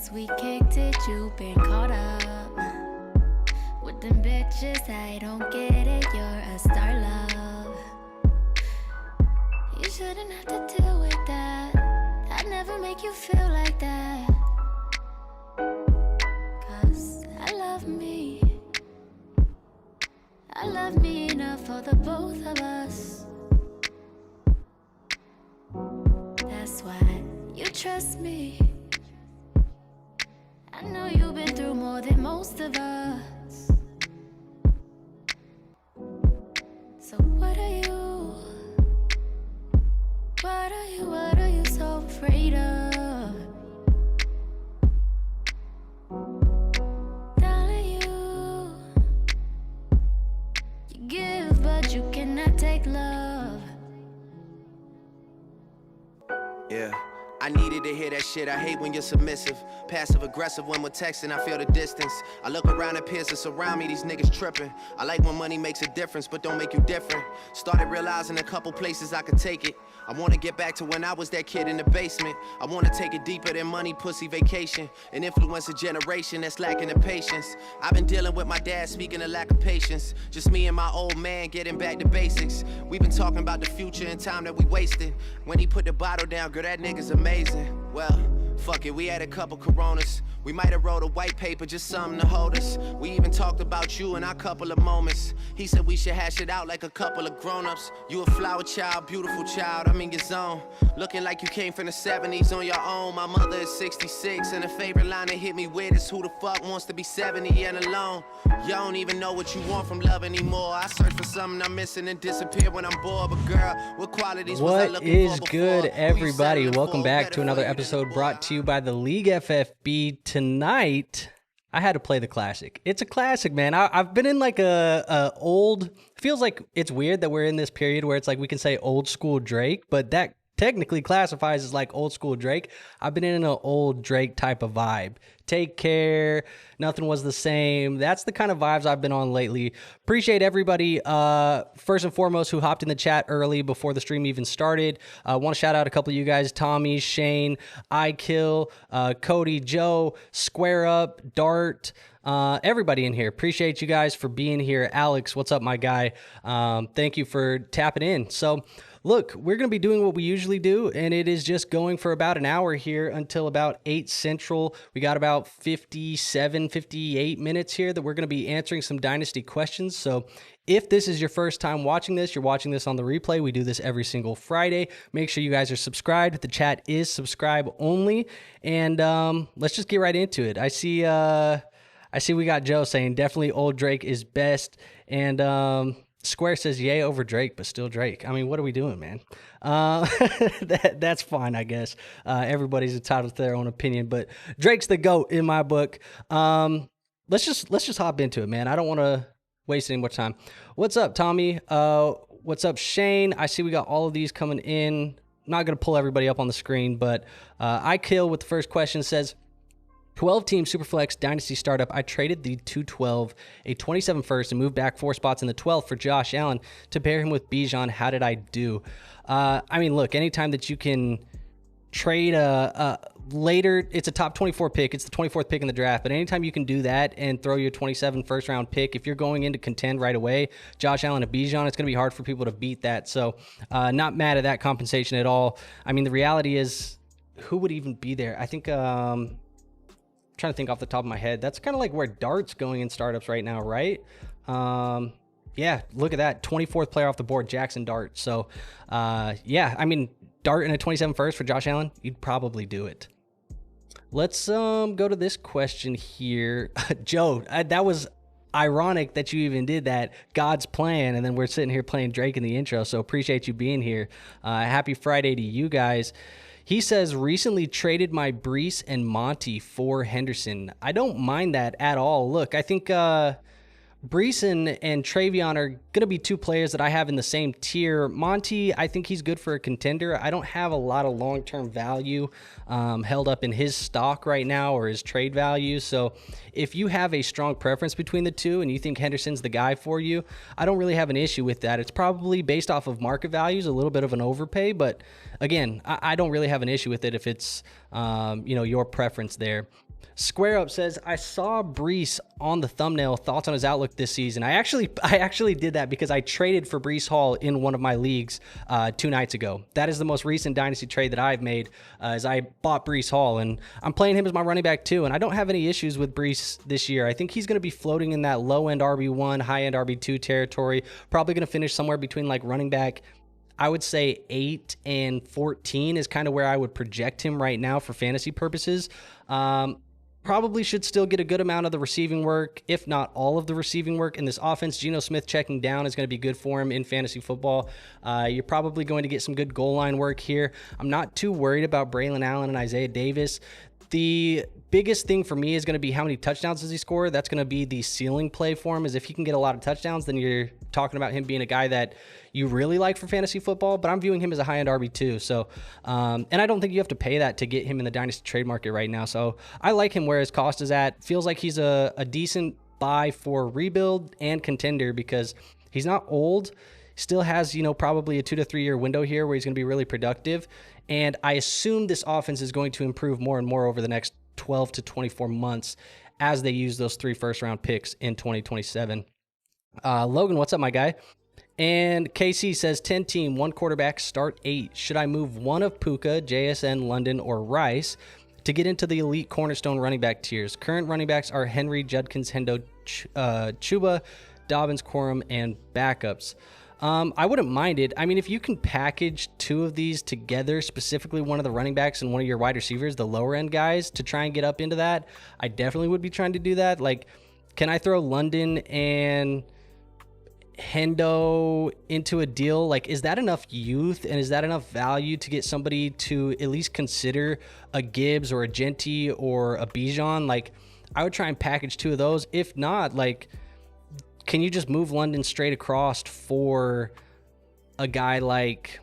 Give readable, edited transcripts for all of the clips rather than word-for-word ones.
since we kicked it, you been caught up with them bitches. I don't get it, you're a star, love. You shouldn't have to deal with that. I'd never make you feel like that. 'Cause I love me. I love me enough for the both of us. That's why you trust me. I know you've been through more than most of us. So what are you? What are you so afraid of? Darling, you give, but you cannot take love. Yeah, I needed to hear that shit. I hate when you're submissive, passive aggressive when we're texting. I feel the distance. I look around at peers that's around me. These niggas tripping. I like when money makes a difference, but don't make you different. Started realizing a couple places I could take it. I want to get back to when I was that kid in the basement. I want to take it deeper than money, pussy, vacation, and influence a generation that's lacking the patience. I've been dealing with my dad, speaking of lack of patience. Just me and my old man getting back to basics. We've been talking about the future and time that we wasted. When he put the bottle down, girl, that nigga's amazing. Well, fuck it, we had a couple Coronas. We might have wrote a white paper, just something to hold us. We even talked about you in our couple of moments. He said we should hash it out like a couple of grown-ups. You a flower child, beautiful child, I'm in your zone. Looking like you came from the 70s on your own. My mother is 66, and the favorite line that hit me with is who the fuck wants to be 70 and alone? You don't even know what you want from love anymore. I search for something I'm missing and disappear when I'm bored. But girl, what qualities was I What looking for is before? good, Who you everybody? settling Welcome for? back Better to another for you than episode the brought to you by the League FFB. Tonight, I had to play the classic. It's a classic, man. I've been in like a old, feels like it's weird that we're in this period where it's like we can say old school Drake, but that technically classifies as like old school Drake. I've been in an old Drake type of vibe. Take Care, Nothing Was the Same. That's the kind of vibes I've been on lately. Appreciate everybody, first and foremost, who hopped in the chat early before the stream even started. Want to shout out a couple of you guys, Tommy, Shane, iKill, Cody, Joe, Square Up, Dart, everybody in here. Appreciate you guys for being here. Alex, what's up, my guy? Thank you for tapping in. So, look, we're going to be doing what we usually do, and it is just going for about an hour here until about 8 Central. We got about 57, 58 minutes here that we're going to be answering some Dynasty questions. So if this is your first time watching this, you're watching this on the replay. We do this every single Friday. Make sure you guys are subscribed. The chat is subscribe only, and let's just get right into it. I see we got Joe saying definitely old Drake is best, and Square says, yay over Drake, but still Drake. I mean, what are we doing, man? That's fine, I guess. Everybody's entitled to their own opinion, but Drake's the GOAT in my book. Let's just hop into it, man. I don't want to waste any more time. What's up, Tommy? What's up, Shane? I see we got all of these coming in. I'm not going to pull everybody up on the screen, but iKill with the first question says, 12-team Superflex Dynasty startup. I traded the 212, a 27 first, and moved back 4 spots in the 12th for Josh Allen to pair him with Bijan. How did I do? I mean, look, anytime that you can trade a later, it's a top 24 pick. It's the 24th pick in the draft. But anytime you can do that and throw your 27 first-round pick, if you're going in to contend right away, Josh Allen and Bijan, it's going to be hard for people to beat that. So not mad at that compensation at all. I mean, the reality is, who would even be there? I think... trying to think off the top of my head. That's kind of like where Dart's going in startups right now, right? Yeah, look at that. 24th player off the board, Jackson Dart. So, yeah, I mean, Dart in a 27 first for Josh Allen, you'd probably do it. Let's go to this question here. Joe, that was ironic that you even did that. God's plan, and then we're sitting here playing Drake in the intro, so appreciate you being here. Happy Friday to you guys. He says, recently traded my Brees and Monty for Henderson. I don't mind that at all. Look, I think Brees and Travion are going to be two players that I have in the same tier. Monty, I think he's good for a contender. I don't have a lot of long-term value held up in his stock right now or his trade value. So if you have a strong preference between the two and you think Henderson's the guy for you, I don't really have an issue with that. It's probably based off of market values, a little bit of an overpay, but again, I don't really have an issue with it if it's, your preference there. Square Up says, I saw Brees on the thumbnail. Thoughts on his outlook this season? I actually did that because I traded for Brees Hall in one of my leagues 2 nights ago. That is the most recent Dynasty trade that I've made, is I bought Brees Hall, and I'm playing him as my running back too, and I don't have any issues with Brees this year. I think he's going to be floating in that low-end RB1, high-end RB2 territory, probably going to finish somewhere between like running back, I would say 8 and 14 is kind of where I would project him right now for fantasy purposes. Probably should still get a good amount of the receiving work, if not all of the receiving work in this offense. Geno Smith checking down is going to be good for him in fantasy football. You're probably going to get some good goal line work here. I'm not too worried about Braylon Allen and Isaiah Davis. The biggest thing for me is going to be how many touchdowns does he score. That's going to be the ceiling play for him, is if he can get a lot of touchdowns, then you're talking about him being a guy that you really like for fantasy football, but I'm viewing him as a high-end RB2. So, and I don't think you have to pay that to get him in the Dynasty trade market right now. So I like him where his cost is at. Feels like he's a decent buy for rebuild and contender because he's not old. Still has, probably a 2 to 3 year window here where he's going to be really productive. And I assume this offense is going to improve more and more over the next 12 to 24 months as they use those 3 first-round picks in 2027. Logan, what's up, my guy? And KC says 10 team, 1 quarterback, start 8. Should I move one of Puka, JSN, London, or Rice to get into the elite cornerstone running back tiers? Current running backs are Henry, Judkins, Hendo, Chuba, Dobbins, Quorum, and backups. I wouldn't mind it. I mean, if you can package 2 of these together, specifically one of the running backs and one of your wide receivers, the lower end guys, to try and get up into that, I definitely would be trying to do that. Like, can I throw London and Hendo into a deal? Like, is that enough youth and is that enough value to get somebody to at least consider a Gibbs or a Genty or a Bijan? Like, I would try and package 2 of those. If not, like, can you just move London straight across for a guy like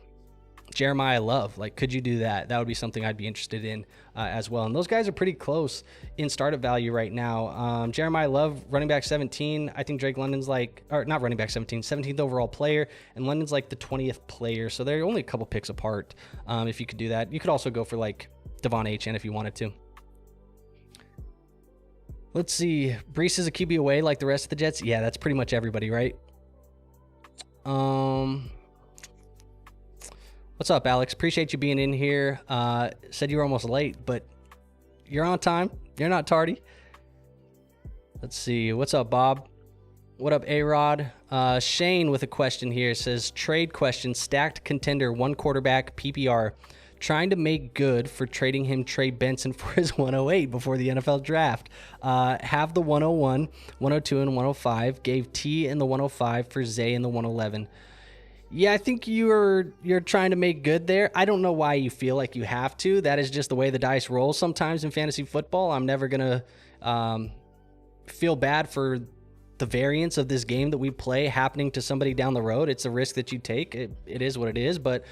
Jeremiah Love? Like, could you do that? That would be something I'd be interested in as well. And those guys are pretty close in startup value right now. Jeremiah Love, running back 17. I think Drake London's not running back 17, 17th overall player. And London's like the 20th player. So they're only a couple picks apart if you could do that. You could also go for like Devon Achane if you wanted to. Let's see. Brees is a QB away like the rest of the Jets. Yeah, that's pretty much everybody, right? What's up, Alex? Appreciate you being in here. Said you were almost late, but you're on time. You're not tardy. Let's see. What's up, Bob? What up, A-Rod? Shane with a question here. Says, trade question, stacked contender, 1 quarterback, PPR. Trying to make good for trading him Trey Benson for his 108 before the NFL draft. Have the 101, 102, and 105. Gave T in the 105 for Zay in the 111. Yeah, I think you're trying to make good there. I don't know why you feel like you have to. That is just the way the dice roll sometimes in fantasy football. I'm never going to feel bad for the variance of this game that we play happening to somebody down the road. It's a risk that you take. It is what it is, but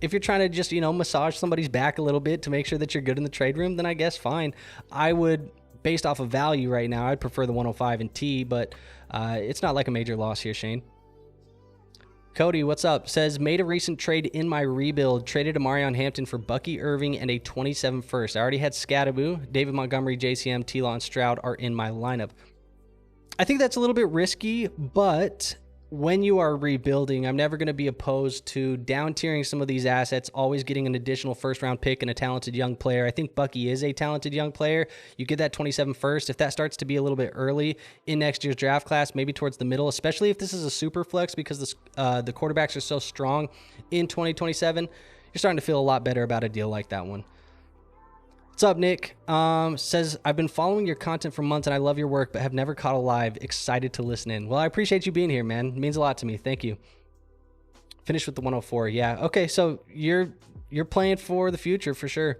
if you're trying to just, massage somebody's back a little bit to make sure that you're good in the trade room, then I guess fine. I would, based off of value right now, I'd prefer the 105 and T, but it's not like a major loss here, Shane. Cody, what's up? Says, made a recent trade in my rebuild. Traded Amarion Hampton for Bucky Irving and a 27 first. I already had Scadaboo. David Montgomery, JCM, T-Law, and Stroud are in my lineup. I think that's a little bit risky, but when you are rebuilding, I'm never going to be opposed to down-tiering some of these assets, always getting an additional first-round pick and a talented young player. I think Bucky is a talented young player. You get that 27 first. If that starts to be a little bit early in next year's draft class, maybe towards the middle, especially if this is a super flex because the quarterbacks are so strong in 2027, you're starting to feel a lot better about a deal like that one. What's up, Nick? Says, I've been following your content for months and I love your work, but have never caught a live. Excited to listen in. Well, I appreciate you being here, man. It means a lot to me. Thank you. Finish with the 104. Yeah. Okay. So you're playing for the future for sure.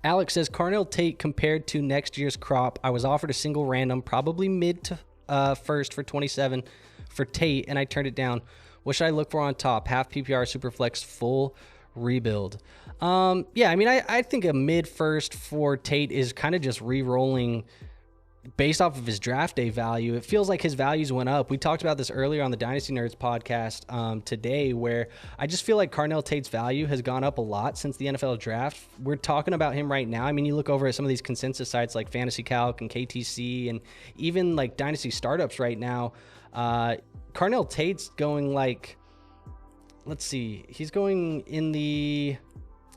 Alex says, Carnell Tate compared to next year's crop. I was offered a single random, probably mid to first for 27 for Tate, and I turned it down. What should I look for on top? Half PPR, super flex, full rebuild. Yeah, I mean, I think a mid first for Tate is kind of just re-rolling based off of his draft day value, it feels like his values went up. We talked about this earlier on the Dynasty Nerds podcast today, where I just feel like Carnell Tate's value has gone up a lot since the NFL draft. We're talking about him right now. I mean, you look over at some of these consensus sites like Fantasy Calc and KTC and even like Dynasty Startups right now. Carnell Tate's going like, let's see, he's going in the...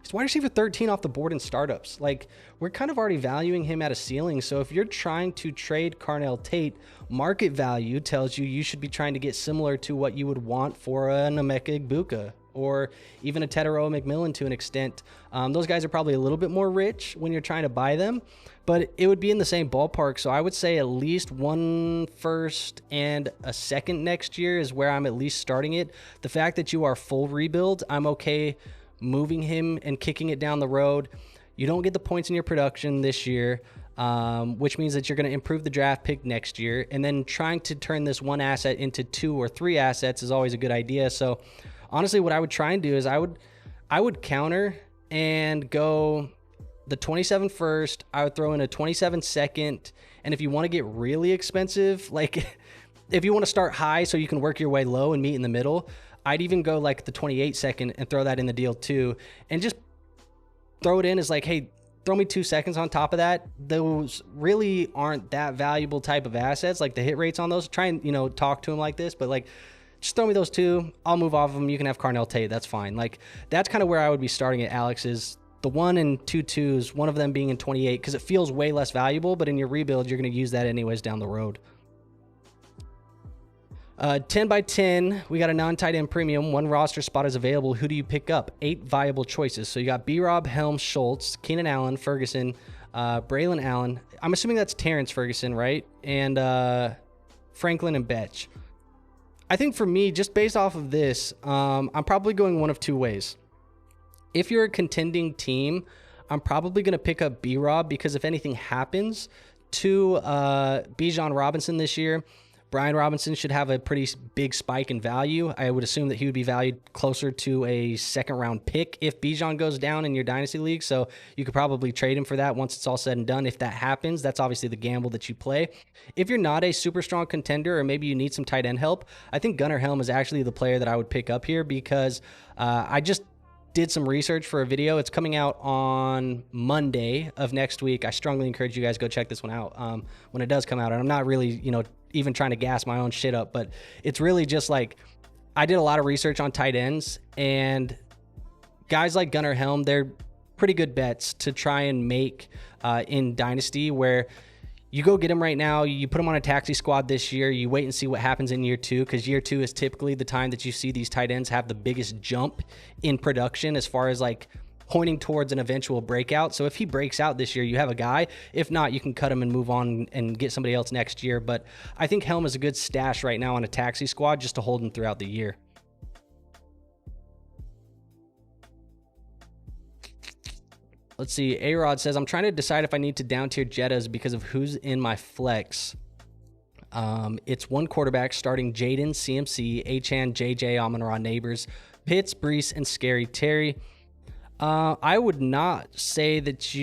He's wide receiver 13 off the board in startups. Like, we're kind of already valuing him at a ceiling. So if you're trying to trade Carnell Tate, market value tells you should be trying to get similar to what you would want for an Emeka Egbuka or even a Tedero McMillan to an extent. Those guys are probably a little bit more rich when you're trying to buy them, but it would be in the same ballpark. So I would say at least 1 first and a second next year is where I'm at least starting it. The fact that you are full rebuild, I'm okay moving him and kicking it down the road. You don't get the points in your production this year, which means that you're going to improve the draft pick next year. And then trying to turn this one asset into 2 or 3 assets is always a good idea. So honestly, what I would try and do is I would counter and go the 27 first. I would throw in a 27 second. And if you want to get really expensive, like if you want to start high so you can work your way low and meet in the middle, I'd even go like the 28 second and throw that in the deal too. And just throw it in as like, hey, throw me 2 seconds on top of that. Those really aren't that valuable type of assets. Like the hit rates on those, try and, talk to them like this, but like, just throw me those 2. I'll move off of them. You can have Carnell Tate. That's fine. Like that's kind of where I would be starting at, Alex, is the 1 and 2 twos, one of them being in 28, because it feels way less valuable, but in your rebuild, you're going to use that anyways down the road. 10 by 10, we got a non-tight end premium. 1 roster spot is available. Who do you pick up? 8 viable choices. So you got B-Rob, Helms, Schultz, Keenan Allen, Ferguson, Braylon Allen. I'm assuming that's Terrence Ferguson, right? And Franklin and Betch. I think for me, just based off of this, I'm probably going one of 2 ways. If you're a contending team, I'm probably going to pick up B-Rob because if anything happens to Bijan Robinson this year, Brian Robinson should have a pretty big spike in value. I would assume that he would be valued closer to a second-round pick if Bijan goes down in your Dynasty League, so you could probably trade him for that once it's all said and done. If that happens, that's obviously the gamble that you play. If you're not a super strong contender or maybe you need some tight end help, I think Gunnar Helm is actually the player that I would pick up here because I just did some research for a video. It's coming out on Monday of next week. I strongly encourage you guys go check this one out when it does come out. And I'm not really, even trying to gas my own shit up, but it's really just like I did a lot of research on tight ends, and guys like Gunnar Helm, they're pretty good bets to try and make in Dynasty, where you go get him right now, you put him on a taxi squad this year, you wait and see what happens in year 2, because year 2 is typically the time that you see these tight ends have the biggest jump in production as far as like pointing towards an eventual breakout. So if he breaks out this year, you have a guy. If not, you can cut him and move on and get somebody else next year. But I think Helm is a good stash right now on a taxi squad just to hold him throughout the year. Let's see. A-Rod says, I'm trying to decide if I need to down tier Jettas because of who's in my flex. It's 1 quarterback starting Jaden, CMC, Achan, JJ, Amon-Ra, Neighbors, Pitts, Brees, and Scary Terry. I would not say that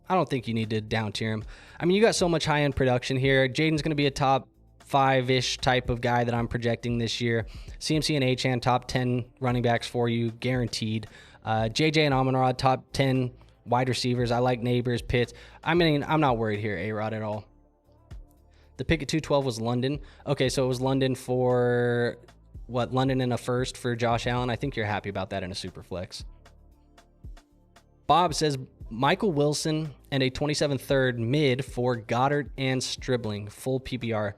I don't think you need to down tier him. I mean, you got so much high-end production here. Jaden's going to be a top 5-ish type of guy that I'm projecting this year. CMC and Achan, top 10 running backs for you, guaranteed. JJ and Amon-Ra, top 10 wide receivers. I like Neighbors, Pitts. I mean, I'm not worried here, A-Rod, at all. The pick at 212 was London. Okay, so it was London for... London in a first for Josh Allen? I think you're happy about that in a super flex. Bob says Michael Wilson and a 27th third mid for Goddard and Stribling, full PPR.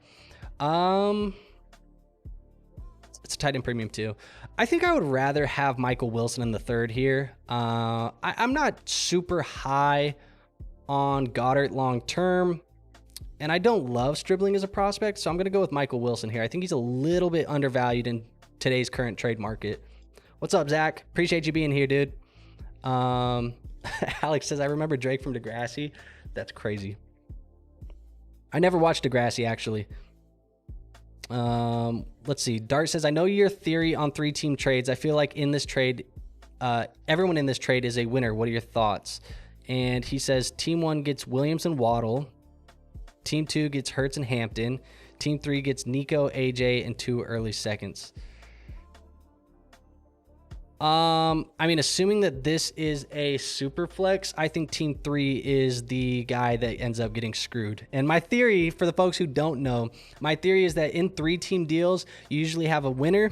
It's a tight end premium too. I think I would rather have Michael Wilson in the third here. I'm not super high on Goddard long term. And I don't love Stribling as a prospect, so I'm going to go with Michael Wilson here. I think he's a little bit undervalued in today's current trade market. What's up, Zach? Appreciate you being here, dude. Alex says, I remember Drake from Degrassi. That's crazy. I never watched Degrassi, actually. Let's see. Dart says, I know your theory on 3-team trades. I feel like in this trade, everyone in this trade is a winner. What are your thoughts? And he says team 1 gets Williams and Waddle. Team 2 gets Hurts and Hampton. Team 3 gets Nico, AJ, and 2 early seconds. I mean, assuming that this is a super flex, I think team 3 is the guy that ends up getting screwed. And my theory, for the folks who don't know, my theory is that in 3-team deals, you usually have a winner,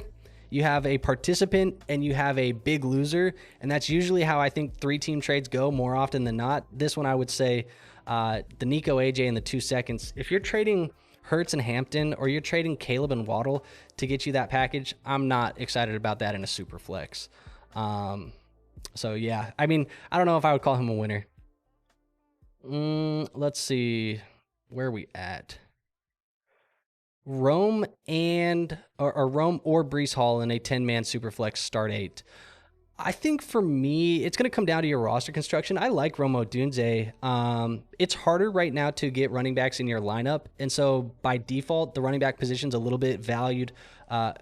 you have a participant, and you have a big loser. And that's usually how I think 3-team trades go more often than not. This one, I would say the Nico, AJ, and the 2 seconds. If you're trading Hurts and Hampton, or you're trading Caleb and Waddle to get you that package, I'm not excited about that in a super flex. So yeah, I mean, I don't know if I would call him a winner. Let's see, where are we at? Rome or Breece Hall in a 10-man super flex start 8. I think for me, it's going to come down to your roster construction. I like Rome Odunze. It's harder right now to get running backs in your lineup. And so by default, the running back position's a little bit valued, a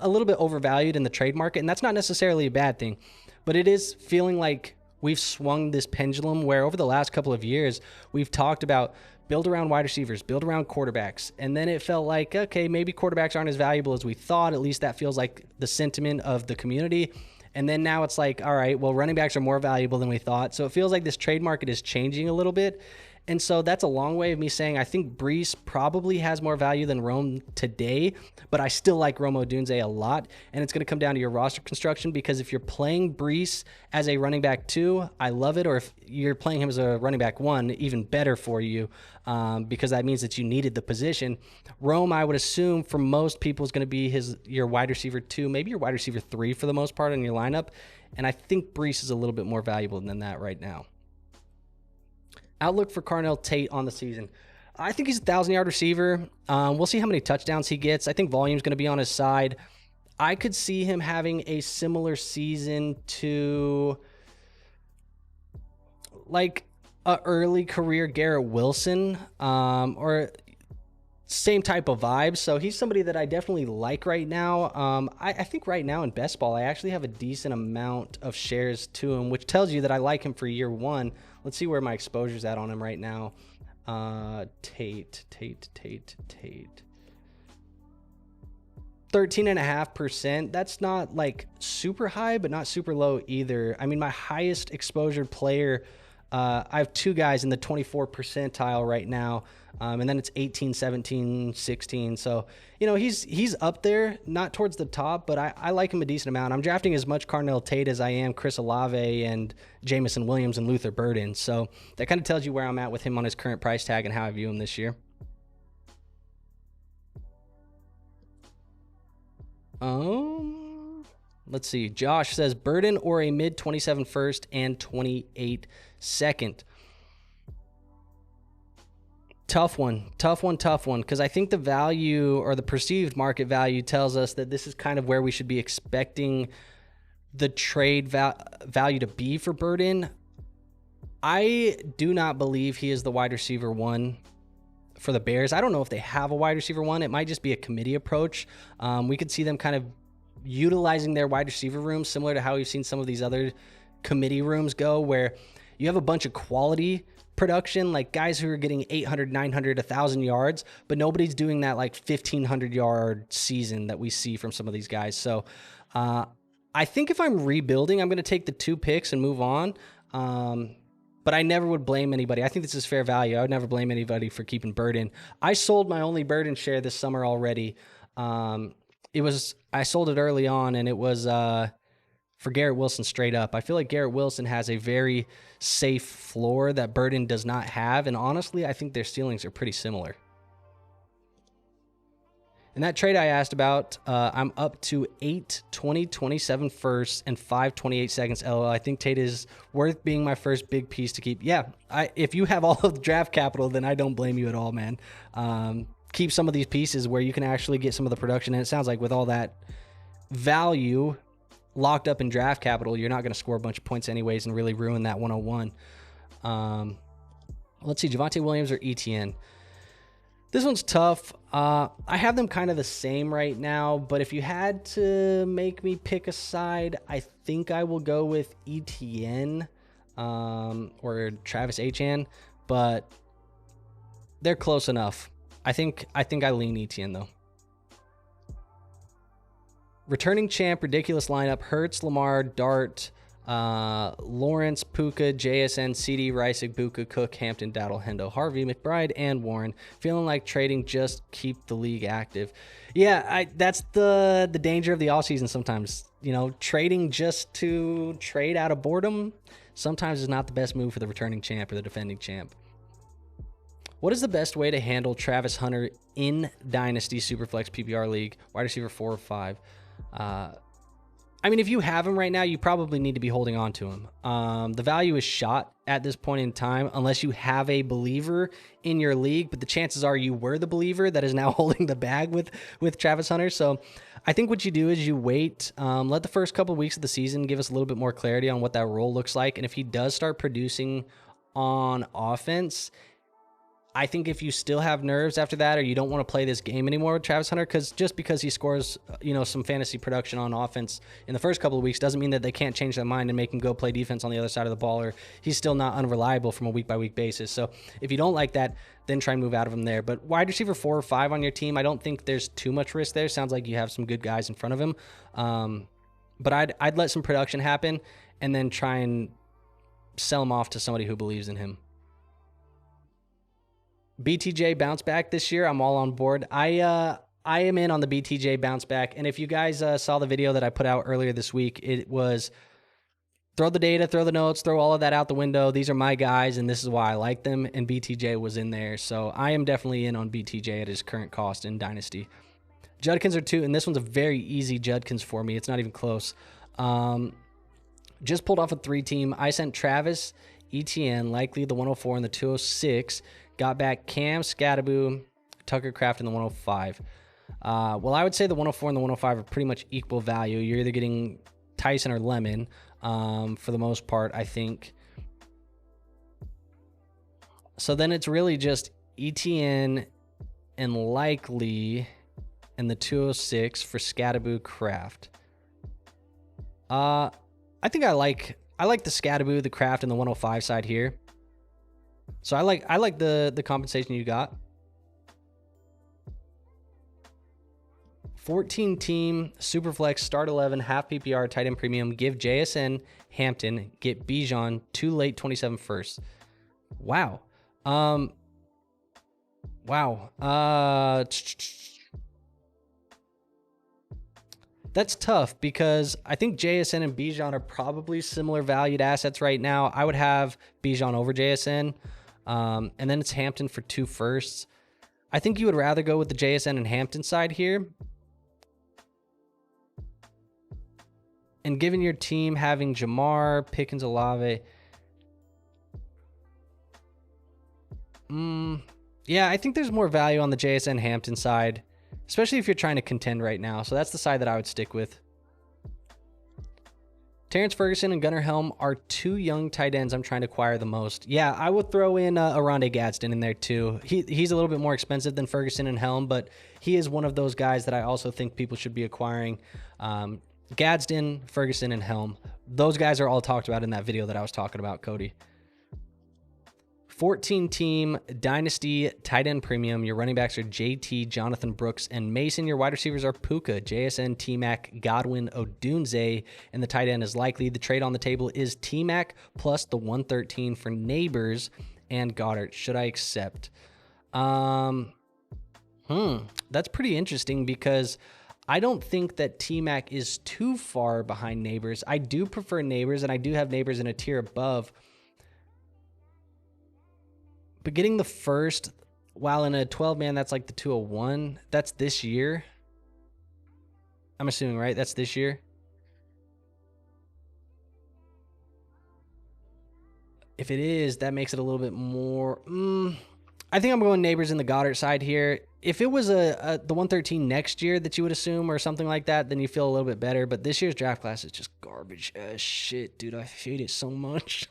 little bit overvalued in the trade market. And that's not necessarily a bad thing, but it is feeling like we've swung this pendulum where over the last couple of years, we've talked about build around wide receivers, build around quarterbacks. And then it felt like, okay, maybe quarterbacks aren't as valuable as we thought. At least that feels like the sentiment of the community. And then now it's like, all right, well, running backs are more valuable than we thought. So it feels like this trade market is changing a little bit. And so that's a long way of me saying I think Breece probably has more value than Rome today, but I still like Rome Odunze a lot. And it's going to come down to your roster construction, because if you're playing Breece as a running back 2, I love it. Or if you're playing him as a running back 1, even better for you, because that means that you needed the position. Rome, I would assume for most people, is going to be your wide receiver 2, maybe your wide receiver 3 for the most part in your lineup. And I think Breece is a little bit more valuable than that right now. Outlook for Carnell Tate on the season. I think he's a 1,000-yard receiver. We'll see how many touchdowns he gets. I think volume's going to be on his side. I could see him having a similar season to like a early career Garrett Wilson, or same type of vibes. So he's somebody that I definitely like right now. I think right now in best ball, I actually have a decent amount of shares to him, which tells you that I like him for year 1. Let's see where my exposure's at on him right now. Tate. 13.5%. That's not like super high, but not super low either. I mean, my highest exposure player, I have 2 guys in the 24th percentile right now. And then it's 18, 17, 16. So, you know, he's up there, not towards the top, but I like him a decent amount. I'm drafting as much Carnell Tate as I am Chris Olave and Jamison Williams and Luther Burden. So that kind of tells you where I'm at with him on his current price tag and how I view him this year. Let's see. Josh says Burden or a mid 27 first and 28 second. Tough one. Because I think the value or the perceived market value tells us that this is kind of where we should be expecting the trade value to be for Burden. I do not believe he is the wide receiver 1 for the Bears. I don't know if they have a wide receiver 1. It might just be a committee approach. We could see them kind of utilizing their wide receiver rooms similar to how we've seen some of these other committee rooms go, where you have a bunch of quality production, like guys who are getting 800, 900, 1,000 yards, but nobody's doing that like 1,500-yard season that we see from some of these guys. So I think if I'm rebuilding, I'm going to take the 2 picks and move on. But I never would blame anybody. I think this is fair value. I would never blame anybody for keeping Burden. I sold my only Burden share this summer already. I sold it early on, and it was for Garrett Wilson straight up. I feel like Garrett Wilson has a very safe floor that Burden does not have, and honestly, I think their ceilings are pretty similar. In that trade I asked about, I'm up to 8 20-27 firsts and 5 28 seconds. LOL. I think Tate is worth being my first big piece to keep. Yeah, if you have all of the draft capital, then I don't blame you at all, man. Keep some of these pieces where you can actually get some of the production. And it sounds like with all that value locked up in draft capital, you're not going to score a bunch of points anyways and really ruin that 101. Let's see, Javonte Williams or ETN. This one's tough. I have them kind of the same right now, but if you had to make me pick a side, I think I will go with ETN. or Travis Etienne, but they're close enough. I think I lean Etienne though. Returning champ, ridiculous lineup: Hurts, Lamar, Dart, Lawrence, Puka, JSN, CD, Rice, Igbuka, Cook, Hampton, Dowdle, Hendo, Harvey, McBride, and Warren. Feeling like trading just keep the league active. Yeah, that's the danger of the offseason sometimes. You know, trading just to trade out of boredom sometimes is not the best move for the returning champ or the defending champ. What is the best way to handle Travis Hunter in Dynasty Superflex PPR League, wide receiver 4 or 5? I mean, if you have him right now, you probably need to be holding on to him. The value is shot at this point in time unless you have a believer in your league, but the chances are you were the believer that is now holding the bag with Travis Hunter. So I think what you do is you wait, let the first couple of weeks of the season give us a little bit more clarity on what that role looks like. And if he does start producing on offense, I think if you still have nerves after that, or you don't want to play this game anymore with Travis Hunter, because he scores, some fantasy production on offense in the first couple of weeks doesn't mean that they can't change their mind and make him go play defense on the other side of the ball, or he's still not unreliable from a week-by-week basis. So if you don't like that, then try and move out of him there. But wide receiver 4 or 5 on your team, I don't think there's too much risk there. Sounds like you have some good guys in front of him. But I'd let some production happen and then try and sell him off to somebody who believes in him. BTJ bounce back this year. I'm all on board. I am in on the BTJ bounce back. And if you guys saw the video that I put out earlier this week, it was throw the data, throw the notes, throw all of that out the window. These are my guys, and this is why I like them. And BTJ was in there. So I am definitely in on BTJ at his current cost in Dynasty. Judkins are 2, and this one's a very easy Judkins for me. It's not even close. Just pulled off a 3-team. I sent Travis, Etienne, likely the 104 and the 206. Got back Cam, Scattaboo, Tucker Craft, and the 105. Well, I would say the 104 and the 105 are pretty much equal value. You're either getting Tyson or Lemon for the most part, I think. So then it's really just Etienne and likely and the 206 for Scattaboo Craft. I think I like the Scattaboo, the Craft, and the 105 side here. So I like the compensation you got. 14-team Superflex Start 11 half PPR tight end premium. Give JSN Hampton, get Bijan 2 late 27 first. Wow. That's tough because I think JSN and Bijan are probably similar valued assets right now. I would have Bijan over JSN. And then it's Hampton for 2 firsts. I think you would rather go with the JSN and Hampton side here. And given your team having Jamar, Pickens, Olave. Yeah, I think there's more value on the JSN Hampton side, especially if you're trying to contend right now. So that's the side that I would stick with. Terrence Ferguson and Gunnar Helm are 2 young tight ends I'm trying to acquire the most. Yeah, I would throw in Aronde Gadsden in there too. He's a little bit more expensive than Ferguson and Helm, but he is one of those guys that I also think people should be acquiring. Gadsden, Ferguson, and Helm. Those guys are all talked about in that video that I was talking about, Cody. 14-team Dynasty tight end premium. Your running backs are JT, Jonathan Brooks, and Mason. Your wide receivers are Puka, JSN, T-Mac, Godwin, Odunze, and the tight end is likely. The trade on the table is T-Mac plus the 113 for Neighbors and Goddard. Should I accept? That's pretty interesting because I don't think that T-Mac is too far behind Neighbors. I do prefer Neighbors, and I do have Neighbors in a tier above. But getting the first, while in a 12-man, that's like the 201. That's this year. I'm assuming, right? That's this year. If it is, that makes it a little bit more. I think I'm going Neighbors in the Goddard side here. If it was the 113 next year that you would assume or something like that, then you feel a little bit better. But this year's draft class is just garbage as shit, dude. I hate it so much.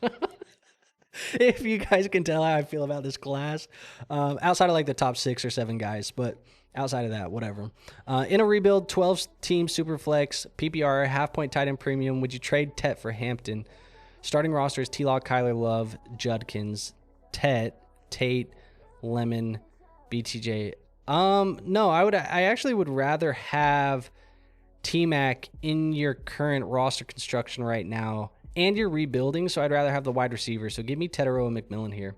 If you guys can tell how I feel about this class, outside of like the top 6 or 7 guys, but outside of that, whatever. In a rebuild, 12-team Superflex, PPR, half-point tight end premium, would you trade Tet for Hampton? Starting roster is T-Lock, Kyler Love, Judkins, Tate, Lemon, BTJ. No, I actually would rather have T-Mac in your current roster construction right now, and you're rebuilding, so I'd rather have the wide receiver. So give me Tetero and McMillan here.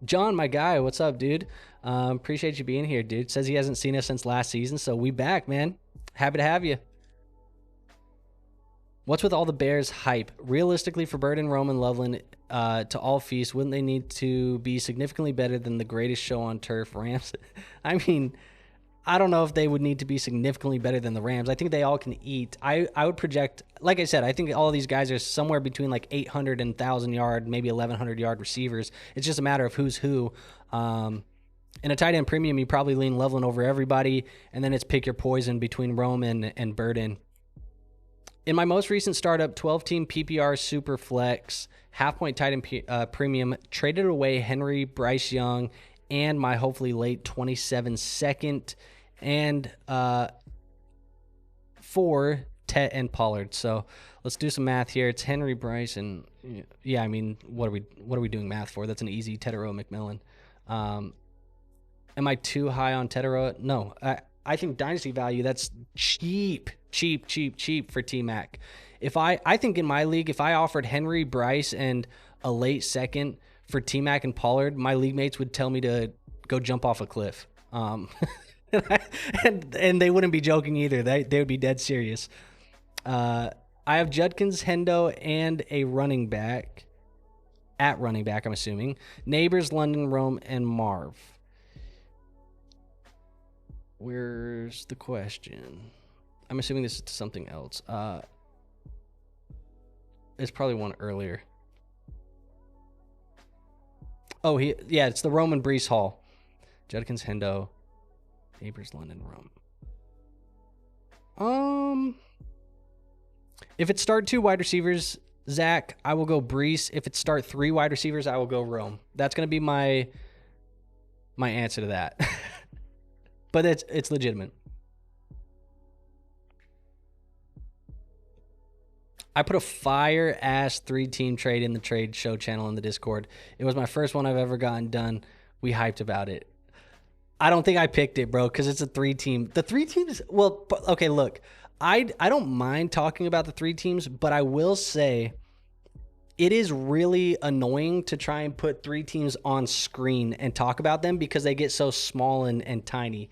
John, my guy, what's up, dude? Appreciate you being here, dude. Says he hasn't seen us since last season, so we back, man. Happy to have you. What's with all the Bears hype? Realistically, for Bird and Roman Loveland to all feast, wouldn't they need to be significantly better than the greatest show on turf, Rams? I mean, I don't know if they would need to be significantly better than the Rams. I think they all can eat. I would project, like I said, I think all of these guys are somewhere between like 800 and 1,000 yard, maybe 1,100 yard receivers. It's just a matter of who's who. In a tight end premium, you probably lean Loveland over everybody, and then it's pick your poison between Roman and Burden. In my most recent startup, 12-team PPR super flex, half-point tight end premium, traded away Henry, Bryce Young, and my hopefully late 27 second, and for Tet and Pollard. So let's do some math here. It's Henry, Bryce, and yeah, I mean, what are we doing math for? That's an easy Tetero McMillan. Am I too high on Tetero? No, I think dynasty value, that's cheap for T-Mac. I think in my league, if I offered Henry, Bryce, and a late second for T-Mac and Pollard, my league mates would tell me to go jump off a cliff. And they wouldn't be joking either. They would be dead serious. I have Judkins, Hendo, and a running back. At running back, I'm assuming. Neighbors, London, Rome, and Marv. Where's the question? I'm assuming this is something else. It's probably one earlier. Oh, it's the Roman Brees Hall. Judkins, Hendo, Neighbors, London, Rome. If it start 2 wide receivers, Zach, I will go Brees. If it start 3 wide receivers, I will go Rome. That's going to be my answer to that. But it's legitimate. I put a fire-ass 3-team trade in the trade show channel in the Discord. It was my first one I've ever gotten done. We hyped about it. I don't think I picked it, bro, because it's a 3-team. The 3 teams, well, okay, look. I don't mind talking about the 3 teams, but I will say it is really annoying to try and put 3 teams on screen and talk about them because they get so small and tiny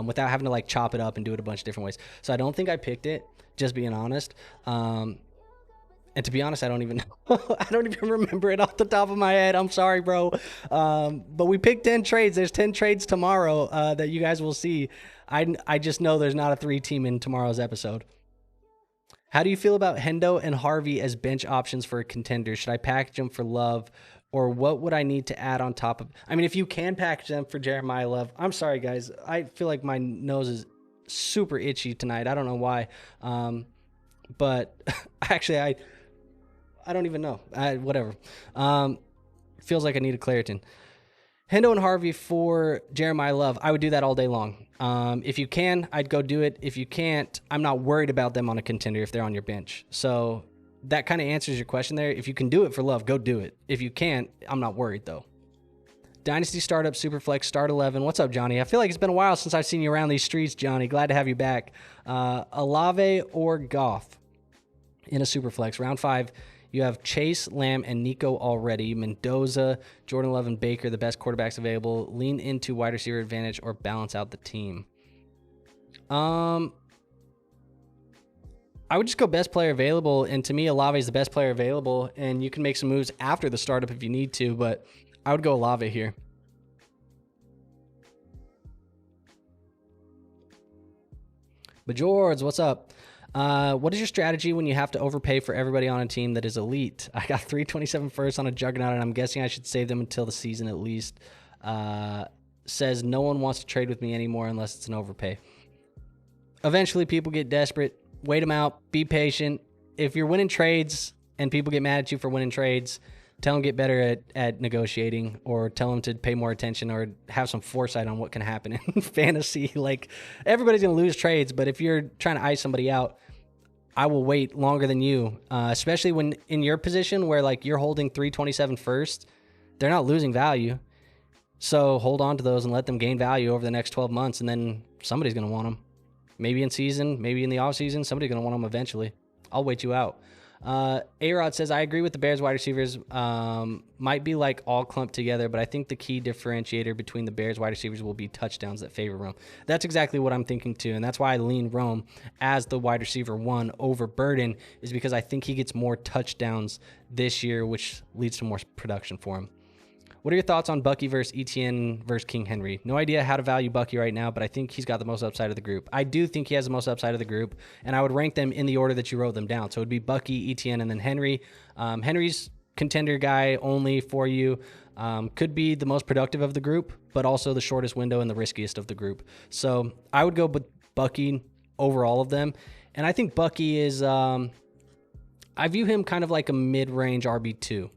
without having to like chop it up and do it a bunch of different ways. So I don't think I picked it, just being honest. And to be honest, I don't even know. I don't even remember it off the top of my head. I'm sorry, bro. But we picked 10 trades. There's 10 trades tomorrow that you guys will see. I just know there's not a 3-team in tomorrow's episode. How do you feel about Hendo and Harvey as bench options for a contender? Should I package them for Love, or what would I need to add on top of? I mean, if you can package them for Jeremiah Love, I'm sorry, guys. I feel like my nose is super itchy tonight. I don't know why. But actually, I don't even know. Whatever. Feels like I need a Claritin. Hendo and Harvey for Jeremiah Love. I would do that all day long. If you can, I'd go do it. If you can't, I'm not worried about them on a contender if they're on your bench. So that kind of answers your question there. If you can do it for Love, go do it. If you can't, I'm not worried though. Dynasty Startup Superflex Start 11. What's up, Johnny? I feel like it's been a while since I've seen you around these streets, Johnny. Glad to have you back. Olave or Goff in a Superflex. Round 5. You have Chase, Lamb, and Nico already. Mendoza, Jordan Love, and Baker, the best quarterbacks available. Lean into wide receiver advantage or balance out the team. I would just go best player available, and to me, Olave is the best player available, and you can make some moves after the startup if you need to, but I would go Olave here. But George, what's up? What is your strategy when you have to overpay for everybody on a team that is elite? I got 327 first on a juggernaut, and I'm guessing I should save them until the season at least. Says no one wants to trade with me anymore unless it's an overpay. Eventually, people get desperate. Wait them out. Be patient. If you're winning trades and people get mad at you for winning trades, tell them get better at negotiating, or tell them to pay more attention or have some foresight on what can happen in fantasy. Like, everybody's going to lose trades, but if you're trying to ice somebody out, I will wait longer than you, especially when in your position where like you're holding 327 first. They're not losing value. So hold on to those and let them gain value over the next 12 months, and then somebody's going to want them. Maybe in season, maybe in the off season, somebody's going to want them eventually. I'll wait you out. A-Rod says, I agree with the Bears wide receivers. Might be like all clumped together, but I think the key differentiator between the Bears wide receivers will be touchdowns that favor Rome. That's exactly what I'm thinking too, and that's why I lean Rome as the wide receiver 1 over Burden, is because I think he gets more touchdowns this year, which leads to more production for him. What are your thoughts on Bucky versus Etienne versus King Henry? No idea how to value Bucky right now, but I think he's got the most upside of the group. I do think he has the most upside of the group, and I would rank them in the order that you wrote them down. So it would be Bucky, Etienne, and then Henry. Henry's contender guy only for you. Could be the most productive of the group, but also the shortest window and the riskiest of the group. So I would go with Bucky over all of them. And I think Bucky is, I view him kind of like a mid-range RB2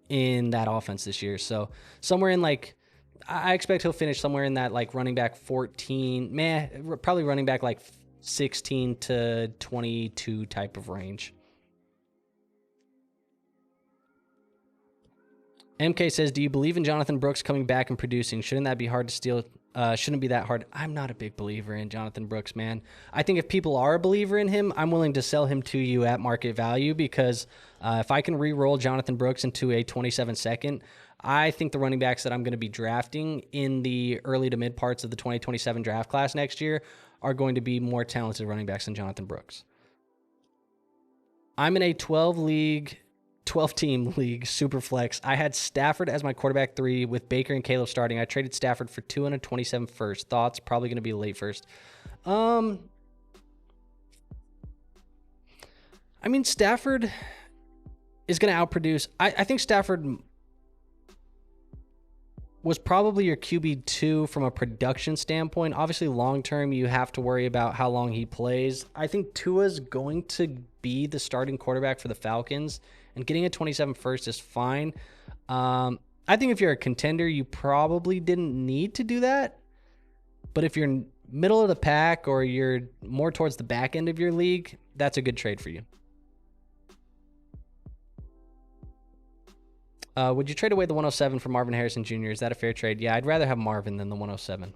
in that offense this year. So somewhere in like, I expect he'll finish somewhere in that like running back 14, probably running back like 16 to 22 type of range. MK says, do you believe in Jonathan Brooks coming back and producing? Shouldn't that be hard to steal? Shouldn't be that hard. I'm not a big believer in Jonathan Brooks, man. I think if people are a believer in him, I'm willing to sell him to you at market value, because if I can re-roll Jonathan Brooks into a 27-second, I think the running backs that I'm going to be drafting in the early to mid parts of the 2027 draft class next year are going to be more talented running backs than Jonathan Brooks. I'm in a 12-team league, super flex. I had Stafford as my quarterback 3 with Baker and Caleb starting. I traded Stafford for 227 first. Thoughts? Probably going to be late first. I mean, Stafford is going to outproduce. I think Stafford was probably your QB2 from a production standpoint. Obviously, long-term, you have to worry about how long he plays. I think Tua's going to be the starting quarterback for the Falcons, and getting a 27 first is fine. I think if you're a contender, you probably didn't need to do that. But if you're middle of the pack or you're more towards the back end of your league, that's a good trade for you. Would you trade away the 107 for Marvin Harrison Jr.? Is that a fair trade? Yeah, I'd rather have Marvin than the 107.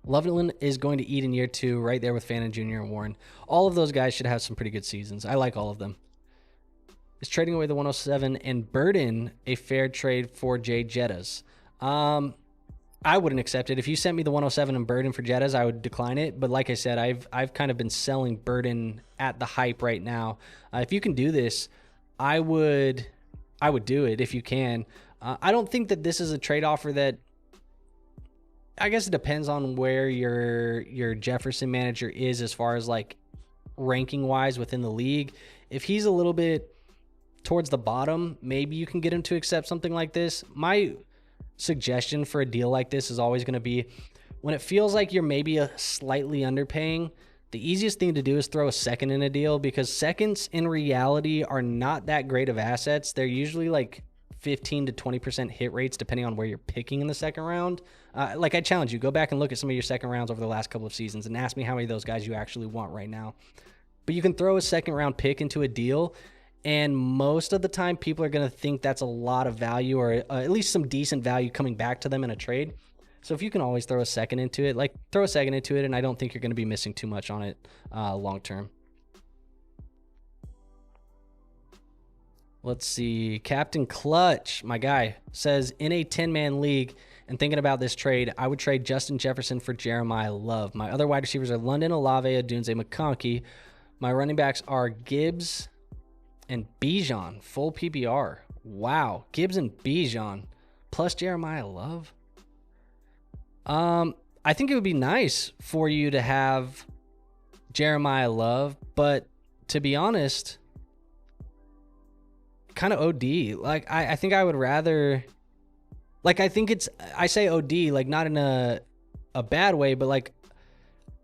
Loveland is going to eat in year 2, right there with Fannin Jr. and Warren. All of those guys should have some pretty good seasons. I like all of them. Is trading away the 107 and Burden a fair trade for Jay Jettas? I wouldn't accept it. If you sent me the 107 and Burden for Jettas, I would decline it. But like I said, I've kind of been selling Burden at the hype right now. If you can do this, I would do it if you can. I don't think that this is a trade offer that, I guess it depends on where your Jefferson manager is as far as like ranking wise within the league. If he's a little bit towards the bottom, maybe you can get him to accept something like this. My suggestion for a deal like this is always going to be when it feels like you're maybe a slightly underpaying, the easiest thing to do is throw a second in a deal, because seconds in reality are not that great of assets. They're usually like 15 to 20% hit rates depending on where you're picking in the second round. Like I challenge you, go back and look at some of your second rounds over the last couple of seasons and ask me how many of those guys you actually want right now. But you can throw a second round pick into a deal, and most of the time people are going to think that's a lot of value, or at least some decent value coming back to them in a trade. So if you can always throw a second into it, and I don't think you're going to be missing too much on it long term. Let's see. Captain Clutch, my guy, says, in a 10-man league and thinking about this trade, I would trade Justin Jefferson for Jeremiah Love. My other wide receivers are London, Olave, Odunze, McConkey. My running backs are Gibbs and Bijan, full PPR. Wow. Gibbs and Bijan plus Jeremiah Love. I think it would be nice for you to have Jeremiah Love, but to be honest, kind of OD. Like, I think I would rather, like, I say OD, like, not in a bad way, but like,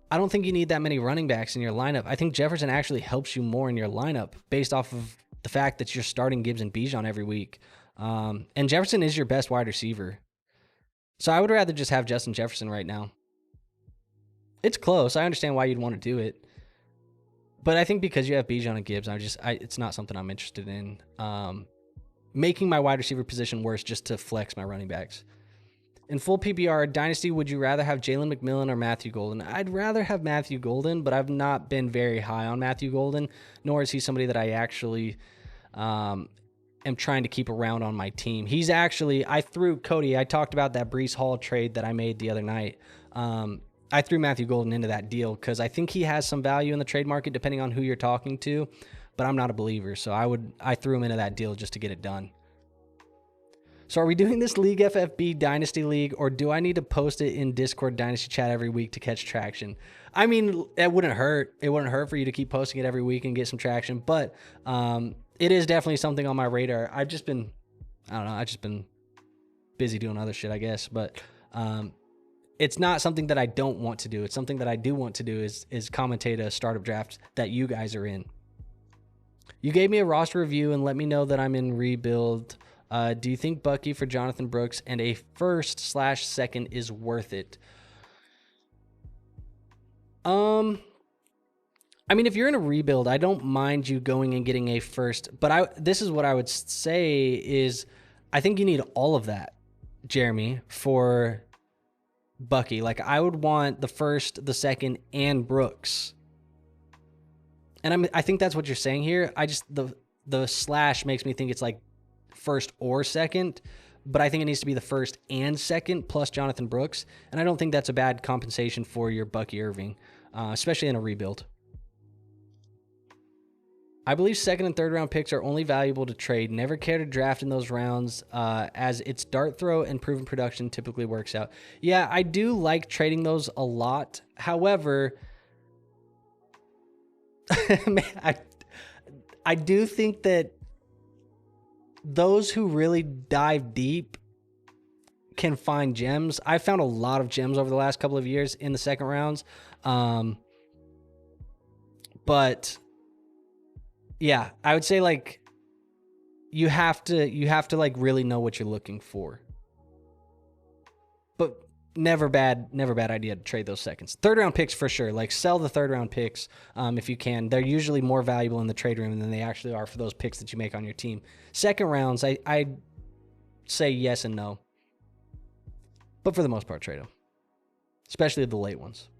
I don't think you need that many running backs in your lineup. I think Jefferson actually helps you more in your lineup based off of the fact that you're starting Gibbs and Bijan every week. And Jefferson is your best wide receiver. So I would rather just have Justin Jefferson right now. It's close. I understand why you'd want to do it. But I think because you have Bijan and Gibbs, it's not something I'm interested in. Making my wide receiver position worse just to flex my running backs. In full PPR Dynasty, would you rather have Jalen McMillan or Matthew Golden? I'd rather have Matthew Golden, but I've not been very high on Matthew Golden, nor is he somebody that I actually am trying to keep around on my team. He's actually, I talked about that Breece Hall trade that I made the other night. I threw Matthew Golden into that deal because I think he has some value in the trade market depending on who you're talking to, but I'm not a believer, so I threw him into that deal just to get it done. So are we doing this League FFB Dynasty League, or do I need to post it in Discord Dynasty chat every week to catch traction? I mean, it wouldn't hurt. It wouldn't hurt for you to keep posting it every week and get some traction, but it is definitely something on my radar. I've just been busy doing other shit, I guess, but it's not something that I don't want to do. It's something that I do want to do is commentate a startup draft that you guys are in. You gave me a roster review and let me know that I'm in rebuild. Do you think Bucky for Jonathan Brooks and a first/second is worth it? I mean, if you're in a rebuild, I don't mind you going and getting a first, but this is what I would say is I think you need all of that, Jeremy, for Bucky. Like, I would want the first, the second, and Brooks. And I think that's what you're saying here. The slash makes me think it's like first or second, but I think it needs to be the first and second plus Jonathan Brooks. And I don't think that's a bad compensation for your Bucky Irving, especially in a rebuild. I believe second and third round picks are only valuable to trade. Never care to draft in those rounds as its dart throw and proven production typically works out. Yeah, I do like trading those a lot. However, I do think that those who really dive deep can find gems. I found a lot of gems over the last couple of years in the second rounds. But yeah, I would say like you have to like really know what you're looking for. But never bad idea to trade those seconds. Third round picks for sure. Like, sell the third round picks if you can. They're usually more valuable in the trade room than they actually are for those picks that you make on your team. Second rounds, I say yes and no. But for the most part, trade them. Especially the late ones.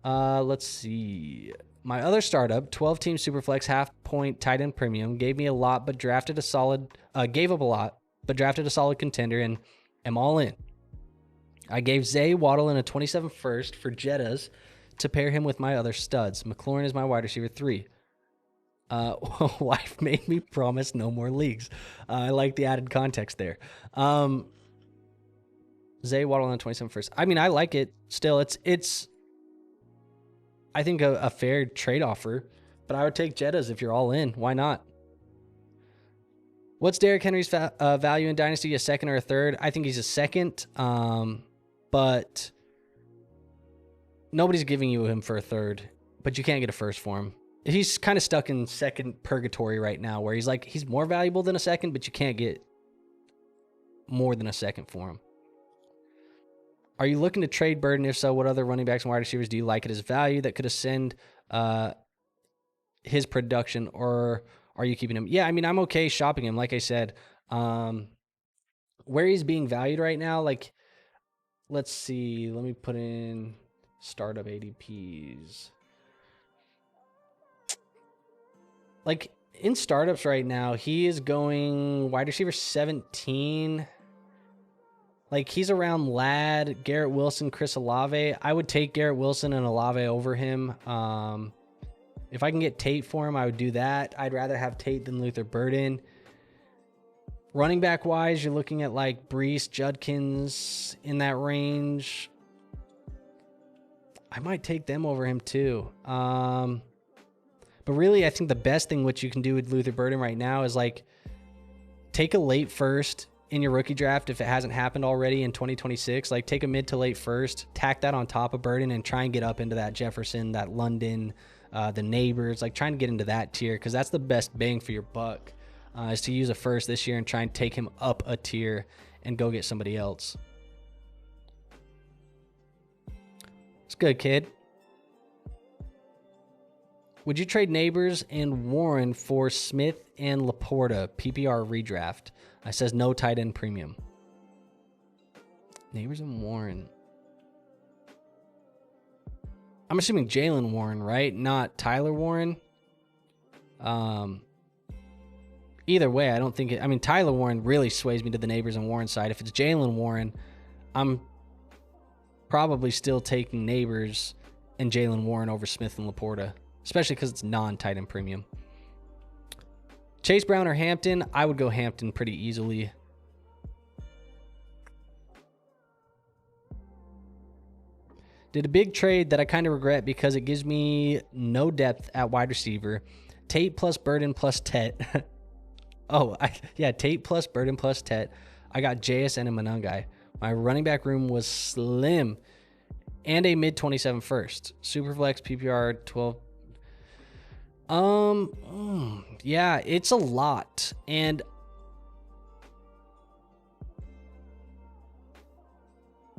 Let's see. My other startup, 12-team Superflex half-point tight end premium, gave me a lot, but drafted a solid. Gave up a lot, but drafted a solid contender, and am all in. I gave Zay, Waddle, and a 27 first for Jettas to pair him with my other studs. McLaurin is my wide receiver 3. Wife made me promise no more leagues. I like the added context there. Zay, Waddle, and a 27 first. I mean, I like it still. It's I think a fair trade offer, but I would take Jettas if you're all in. Why not? What's Derrick Henry's value in Dynasty? A second or a third? I think he's a second, but nobody's giving you him for a third, but you can't get a first for him. He's kind of stuck in second purgatory right now where he's more valuable than a second, but you can't get more than a second for him. Are you looking to trade Burden? If so, what other running backs and wide receivers do you like at his value that could ascend his production, or are you keeping him? Yeah, I mean, I'm okay shopping him. Like I said, where he's being valued right now, like, let's see. Let me put in startup ADPs. Like, in startups right now, he is going wide receiver 17. Like, he's around Ladd, Garrett Wilson, Chris Olave. I would take Garrett Wilson and Olave over him. If I can get Tate for him, I would do that. I'd rather have Tate than Luther Burden. Running back wise, you're looking at like Breece, Judkins in that range. I might take them over him too. But really, I think the best thing what you can do with Luther Burden right now is like take a late first in your rookie draft if it hasn't happened already in 2026. Like, take a mid to late first, tack that on top of Burden, and try and get up into that Jefferson, that London, the Neighbors, like trying to get into that tier, because that's the best bang for your buck, is to use a first this year and try and take him up a tier and go get somebody else. It's good, kid. Would you trade Neighbors and Warren for Smith and Laporta, PPR redraft? It says no tight end premium. Neighbors and Warren. I'm assuming Jalen Warren, right? Not Tyler Warren. Either way, I don't think it. I mean, Tyler Warren really sways me to the Neighbors and Warren side. If it's Jalen Warren, I'm probably still taking Neighbors and Jalen Warren over Smith and Laporta, especially because it's non-tight end premium. Chase Brown or Hampton? I would go Hampton pretty easily. Did a big trade that I kind of regret because it gives me no depth at wide receiver. Tate plus Burden plus Tet. Tate plus Burden plus Tet. I got JSN and Monangai. My running back room was slim and a mid-27 first. Superflex PPR 12. Yeah, it's a lot. And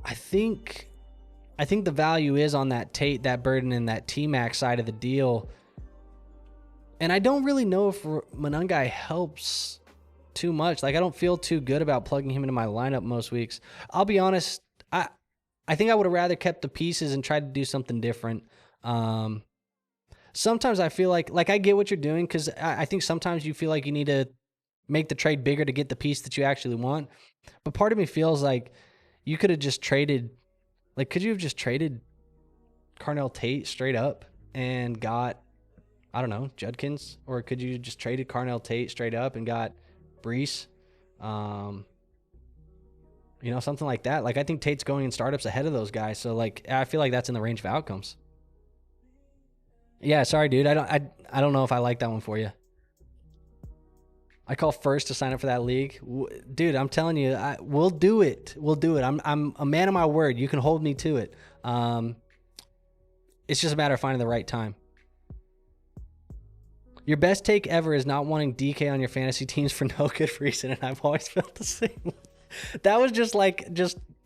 I think the value is on that Tate, that Burden, and that T-Max side of the deal. And I don't really know if Monangai helps too much. Like, I don't feel too good about plugging him into my lineup most weeks. I'll be honest, I think I would have rather kept the pieces and tried to do something different. Sometimes I feel like I get what you're doing, because I think sometimes you feel like you need to make the trade bigger to get the piece that you actually want. But part of me feels like you could have just traded, like, could you have just traded Carnell Tate straight up and got, I don't know, Judkins? Or could you just traded Carnell Tate straight up and got Brees? Something like that. Like, I think Tate's going in startups ahead of those guys. So, like, I feel like that's in the range of outcomes. Yeah, sorry, dude. I don't know if I like that one for you. I call first to sign up for that league. Dude, I'm telling you, we'll do it. We'll do it. I'm a man of my word. You can hold me to it. It's just a matter of finding the right time. Your best take ever is not wanting DK on your fantasy teams for no good reason, and I've always felt the same. That was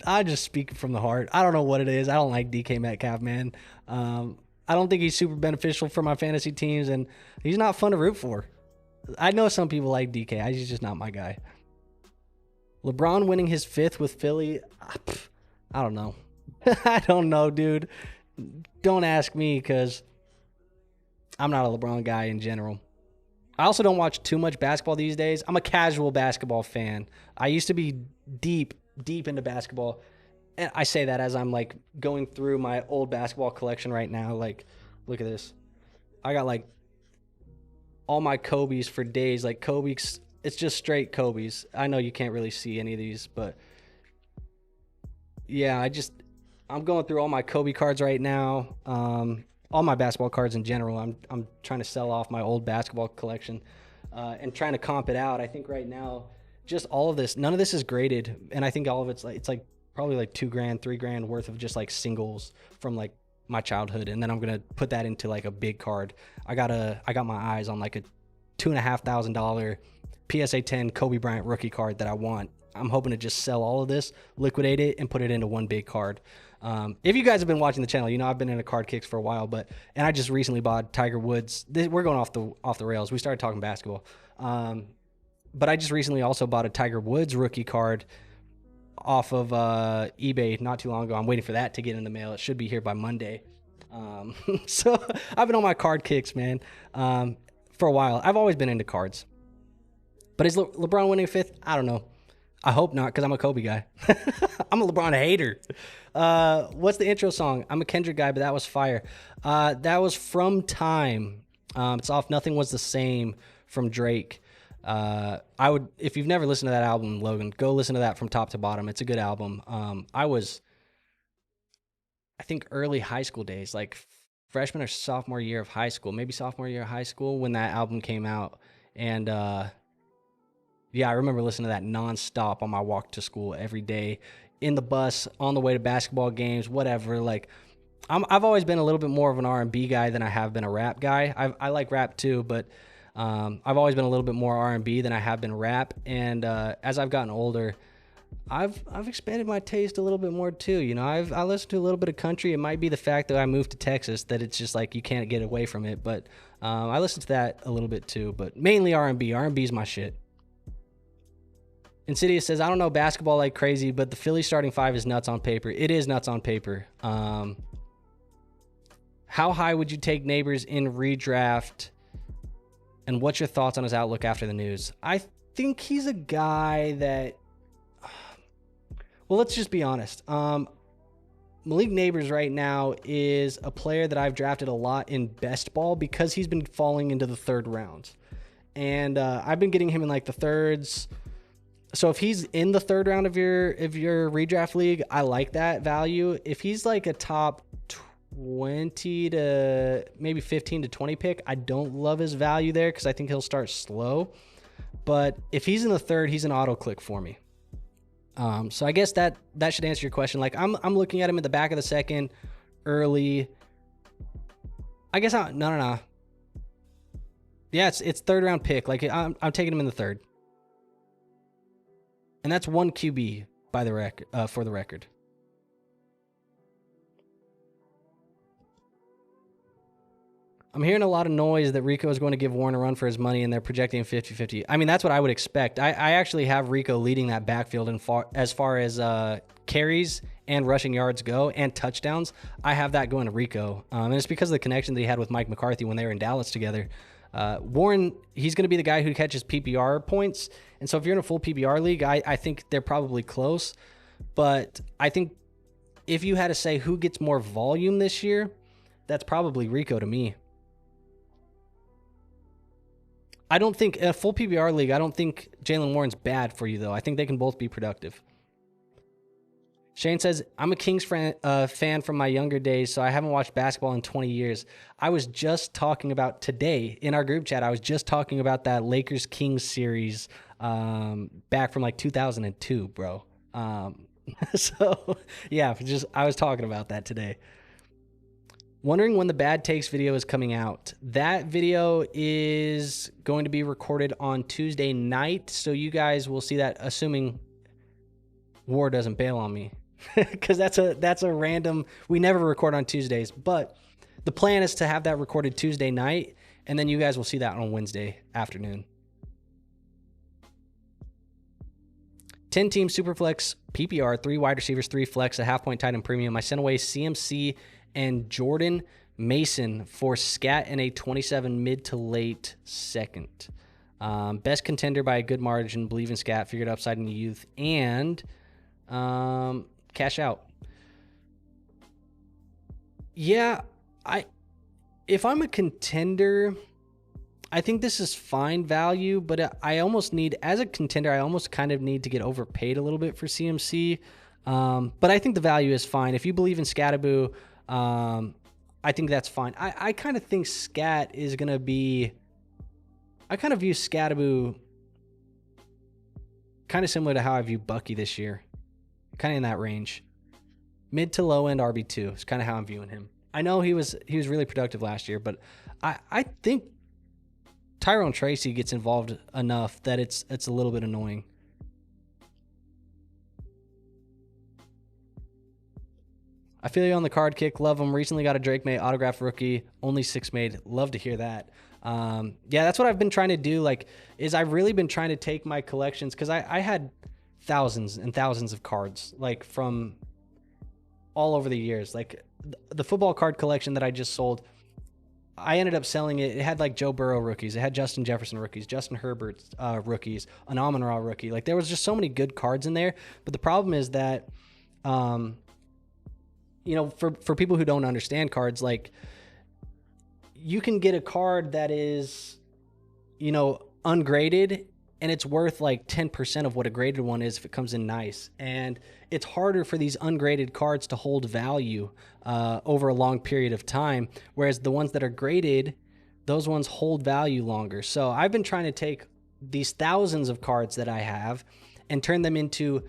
I just speak from the heart. I don't know what it is. I don't like DK Metcalf, man. I don't think he's super beneficial for my fantasy teams, and he's not fun to root for. I know some people like DK. He's just not my guy. LeBron winning his 5th with Philly. I don't know. I don't know, dude. Don't ask me, because I'm not a LeBron guy in general. I also don't watch too much basketball these days. I'm a casual basketball fan. I used to be deep into basketball. And I say that as I'm, like, going through my old basketball collection right now. Like, look at this. I got, like, all my Kobe's for days. Like, Kobe's, it's just straight Kobe's. I know you can't really see any of these, but yeah, I'm going through all my Kobe cards right now. All my basketball cards in general. I'm trying to sell off my old basketball collection and trying to comp it out. I think right now, just all of this, none of this is graded, and I think all of it's like probably like $2,000, $3,000 worth of just like singles from like my childhood, and then I'm gonna put that into like a big card. I got my eyes on like a $2,500 PSA 10 Kobe Bryant rookie card that I want. I'm hoping to just sell all of this, liquidate it, and put it into one big card. If you guys have been watching the channel, I've been into card kicks for a while, and I just recently bought Tiger Woods. We're going off the rails. We started talking basketball. But I just recently also bought a Tiger Woods rookie card off of eBay not too long ago. I'm waiting for that to get in the mail. It should be here by Monday. So I've been on my card kicks, man, for a while. I've always been into cards. But is LeBron winning 5th? I don't know. I hope not, because I'm a Kobe guy. I'm a LeBron hater. What's the intro song? I'm a Kendrick guy, but that was fire. That was From Time. It's off Nothing Was the Same from Drake. If you've never listened to that album, Logan, go listen to that from top to bottom. It's a good album. I think early high school days, like freshman or sophomore year of high school, maybe sophomore year of high school, when that album came out. And yeah, I remember listening to that nonstop on my walk to school every day, in the bus, on the way to basketball games, whatever. Like, I've always been a little bit more of an R&B guy than I have been a rap guy. I like rap too, but I've always been a little bit more R&B than I have been rap. And as I've gotten older, I've expanded my taste a little bit more too. You know, I listen to a little bit of country. It might be the fact that I moved to Texas that it's just like you can't get away from it. But I listen to that a little bit too. But mainly R&B. R&B is my shit. Insidious says, I don't know basketball like crazy, but the Philly starting five is nuts on paper. It is nuts on paper. How high would you take Neighbors in redraft? And what's your thoughts on his outlook after the news? I think he's a guy that... Well, let's just be honest. Malik Neighbors right now is a player that I've drafted a lot in best ball because he's been falling into the third round. And I've been getting him in like the thirds. So if he's in the third round of your redraft league, I like that value. If he's like a top 20 to maybe 15 to 20 pick, I don't love his value there because I think he'll start slow. But if he's in the third, he's an auto click for me. So I guess that should answer your question. Like I'm looking at him in the back of the second, early. I guess no. Yeah, it's third round pick. Like I'm taking him in the third, and that's one QB by the record for the record. I'm hearing a lot of noise that Rico is going to give Warren a run for his money, and they're projecting 50-50. I mean, that's what I would expect. I actually have Rico leading that backfield as far as carries and rushing yards go and touchdowns. I have that going to Rico. And it's because of the connection that he had with Mike McCarthy when they were in Dallas together. Warren, he's going to be the guy who catches PPR points. And so if you're in a full PPR league, I think they're probably close. But I think if you had to say who gets more volume this year, that's probably Rico to me. I don't think a full PPR league, I don't think Jaylen Warren's bad for you, though. I think they can both be productive. Shane says, I'm a Kings fan from my younger days, so I haven't watched basketball in 20 years. I was just talking about today in our group chat, I was just talking about that Lakers-Kings series back from like 2002, bro. So, yeah, I was talking about that today. Wondering when the Bad Takes video is coming out. That video is going to be recorded on Tuesday night, so you guys will see that, assuming War doesn't bail on me, because that's a random. We never record on Tuesdays, but the plan is to have that recorded Tuesday night, and then you guys will see that on Wednesday afternoon. 10-team Superflex PPR, 3 wide receivers, 3 flex, a half-point tight end premium. I sent away CMC and Jordan Mason for Scat and a 27 mid to late second. Best contender by a good margin. Believe in Scat, figured upside in the youth, and cash out. Yeah, if I'm a contender, I think this is fine value, but I almost need, as a contender, I almost kind of need to get overpaid a little bit for CMC. But I think the value is fine. If you believe in Scataboo, I think that's fine. I kind of think Scat is going to be... I kind of view Scataboo kind of similar to how I view Bucky this year. Kind of in that range. Mid to low end RB2 is kind of how I'm viewing him. I know he was really productive last year, but I think Tyrone Tracy gets involved enough that it's a little bit annoying. I feel you on the card kick. Love them. Recently got a Drake May autograph rookie. Only 6 made. Love to hear that. Yeah, that's what I've been trying to do. Is I've really been trying to take my collections, because I had thousands and thousands of cards, from all over the years. The football card collection that I just sold, I ended up selling it. It had Joe Burrow rookies. It had Justin Jefferson rookies, Justin Herbert rookies, an Amon-Ra rookie. There was just so many good cards in there. But the problem is that, for people who don't understand cards, you can get a card that is, ungraded, and it's worth 10% of what a graded one is if it comes in nice. And it's harder for these ungraded cards to hold value over a long period of time, whereas the ones that are graded, those ones hold value longer. So I've been trying to take these thousands of cards that I have and turn them into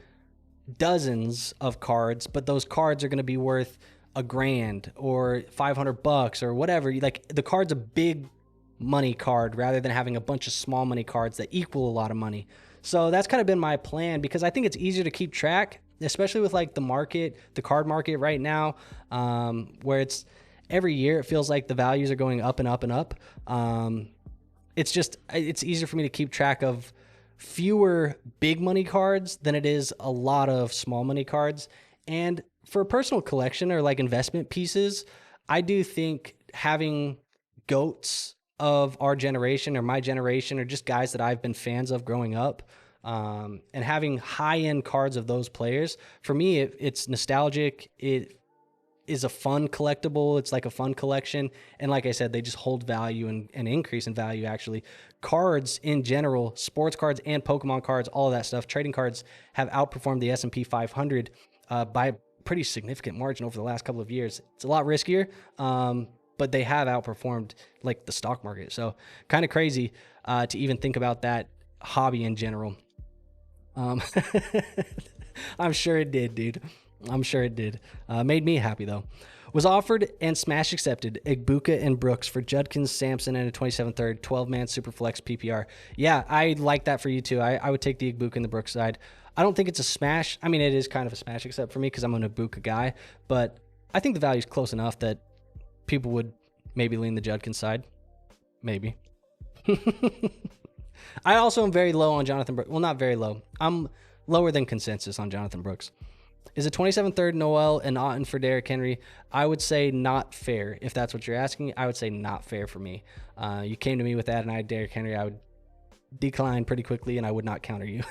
dozens of cards, but those cards are going to be worth $1,000 or $500 or whatever. The card's a big money card rather than having a bunch of small money cards that equal a lot of money. So that's kind of been my plan because I think it's easier to keep track, especially with like the market, the card market right now, where it's every year it feels like the values are going up and up and up. It's easier for me to keep track of fewer big money cards than it is a lot of small money cards. And for a personal collection or like investment pieces, I do think having GOATs of our generation or my generation or just guys that I've been fans of growing up, and having high-end cards of those players, for me, it's nostalgic. It is a fun collectible. It's like a fun collection. And like I said, they just hold value and increase in value, actually. Cards in general, sports cards and Pokemon cards, all of that stuff, trading cards have outperformed the S&P 500 by a pretty significant margin over the last couple of years. It's a lot riskier, but they have outperformed like the stock market. So kind of crazy to even think about that hobby in general. I'm sure it did, dude. I'm sure it did. Made me happy, though. Was offered and smash accepted Igbuka and Brooks for Judkins, Sampson, and a 27 third, 12-man Superflex PPR. Yeah, I like that for you, too. I would take the Igbuka and the Brooks side. I don't think it's a smash. I mean, it is kind of a smash accept for me because I'm an Igbuka guy, but I think the value is close enough that people would maybe lean the Judkins side. Maybe. I also am very low on Jonathan Brooks. Well, not very low. I'm lower than consensus on Jonathan Brooks. Is a 27 third Noel and Otten for Derrick Henry? I would say not fair. If that's what you're asking, I would say not fair for me. You came to me with that and I had Derrick Henry. I would decline pretty quickly and I would not counter you.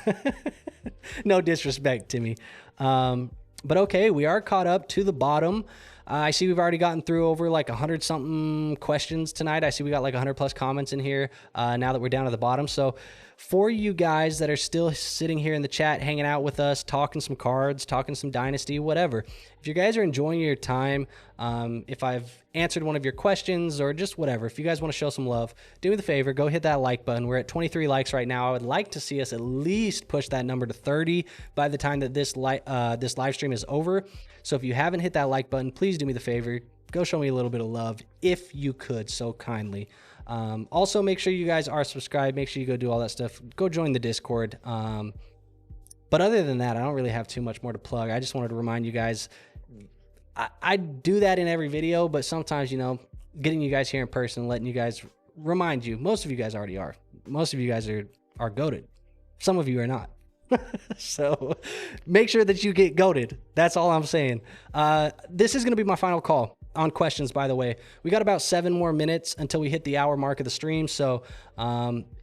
No disrespect to me. But okay, we are caught up to the bottom. I see we've already gotten through over like 100 something questions tonight. I see we got like 100 plus comments in here now that we're down to the bottom. So for you guys that are still sitting here in the chat, hanging out with us, talking some cards, talking some Dynasty, whatever. If you guys are enjoying your time, if I've answered one of your questions or just whatever, if you guys want to show some love, do me the favor, go hit that like button. We're at 23 likes right now. I would like to see us at least push that number to 30 by the time that this live stream is over. So if you haven't hit that like button, please do me the favor. Go show me a little bit of love if you could so kindly. Also, make sure you guys are subscribed. Make sure you go do all that stuff. Go join the Discord. But other than that, I don't really have too much more to plug. I just wanted to remind you guys, I do that in every video, but sometimes, getting you guys here in person, letting you guys remind you, most of you guys already are. Most of you guys are goated. Some of you are not. So make sure that you get goated. That's all I'm saying. This is going to be my final call on questions, by the way. We got about 7 more minutes until we hit the hour mark of the stream. So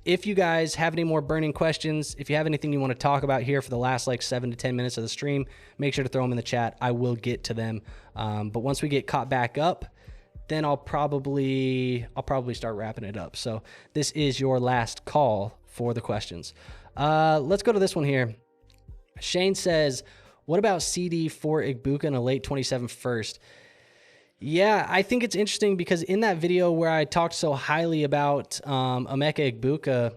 if you guys have any more burning questions, if you have anything you want to talk about here for the last like 7 to 10 minutes of the stream, make sure to throw them in the chat. I will get to them. But once we get caught back up, then I'll probably start wrapping it up. So this is your last call for the questions. Let's go to this one here. Shane says, what about CD for Igbuka in a late 27 first? Yeah, I think it's interesting because in that video where I talked so highly about Emeka Igbuka,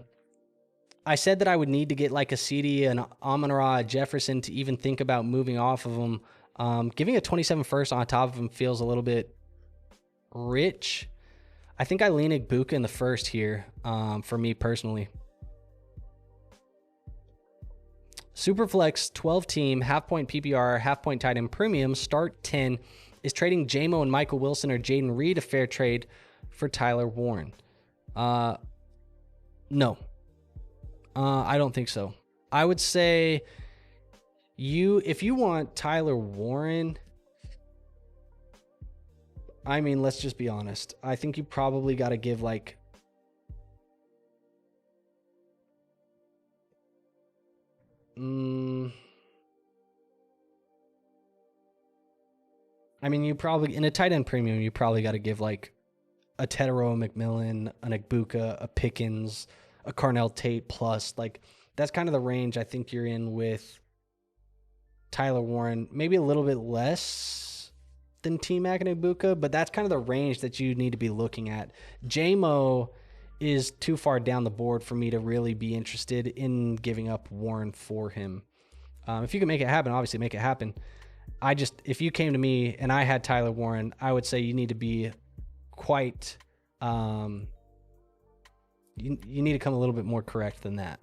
I said that I would need to get like a CD, an Amon-Ra, a Jefferson to even think about moving off of him. Giving a 27 first on top of him feels a little bit rich. I think I lean Igbuka in the first here for me personally. Superflex 12 team, half point PPR, half point tight end premium, start 10. Is trading JMO and Michael Wilson or Jaden Reed a fair trade for Tyler Warren? No. I don't think so. I would say if you want Tyler Warren, I mean, let's just be honest. I think you probably got to give like I mean, you probably, in a tight end premium, you probably got to give like a Tedero, a McMillan, an Igbuka, a Pickens, a Carnell Tate plus. Like, that's kind of the range I think you're in with Tyler Warren. Maybe a little bit less than T-Mac and Igbuka, but that's kind of the range that you need to be looking at. JMO is too far down the board for me to really be interested in giving up Warren for him. If you can make it happen, obviously make it happen. If you came to me and I had Tyler Warren, I would say you need to be quite, you need to come a little bit more correct than that.